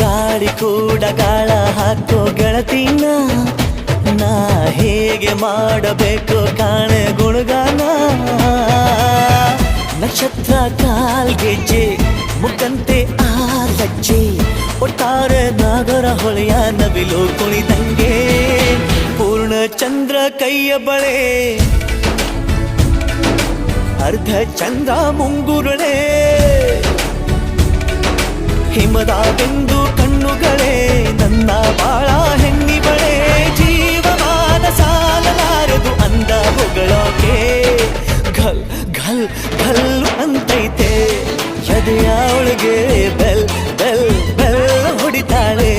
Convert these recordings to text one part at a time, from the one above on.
ಗಾಳಿ ಕೂಡ ಗಾಳ ಹಾಕೋ ಗೆಳತಿನ ನಾ ಹೇಗೆ ಮಾಡಬೇಕು ಕಾಣೆ ಗುಣಗಾನ ನಕ್ಷತ್ರ ಕಾಲ್ಗೆಜ್ಜೆ ಮುಖಂತೆ ಆ ಲಜ್ಜೆ ಒಟ್ಟಾರೆ ನಾಗರ ಹೊಳೆಯ ನವಿಲು ಕುಣಿದಂಗೆ ಪೂರ್ಣ ಚಂದ್ರ ಕೈಯ ಬಳೆ ಅರ್ಧ ಚಂದ್ರ ಮುಂಗುರುಳೆ ಹಿಮದ ಬಿಂದು ಕಣ್ಣುಗಳೇ ನನ್ನ ಬಾಳ ಹೆಣ್ಣಿ ಬಳೆ ಜೀವಮಾನ ಸಾಲಲಾರದು ಅಂದ ಹೊಗಳೋಕೆ ಘಲ್ ಘಲ್ ಘಲ್ ಅಂತೈತೆ ಎದೆಯ ಒಳಗೆ ಬೆಲ್ ಬೆಲ್ ಬೆಲ್ ಹೊಡಿತಾಳೆ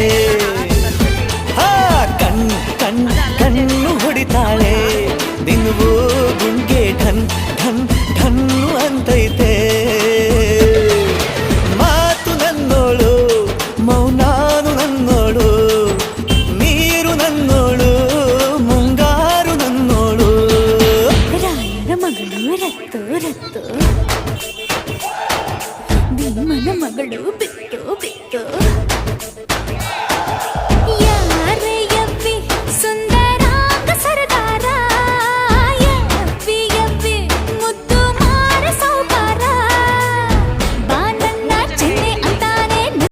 ಕಣ್ ಕಣ್ ಕಣ್ಣು ಹೊಡಿತಾಳೆ ದಿನವೂ ಗುಂಗೆ ಢನ್ ಢನ್ ಢನ್ನು ಅಂತೈತೆ ಮಾತು ನನ್ನೋಳು ಮೌನಾನು ನನ್ನೋಳು ನೀರು ನನ್ನೋಳು ಮುಂಗಾರು ನನ್ನೋಳು ರಾಯನ ಮಗಳು ರತ್ತು ರತ್ತು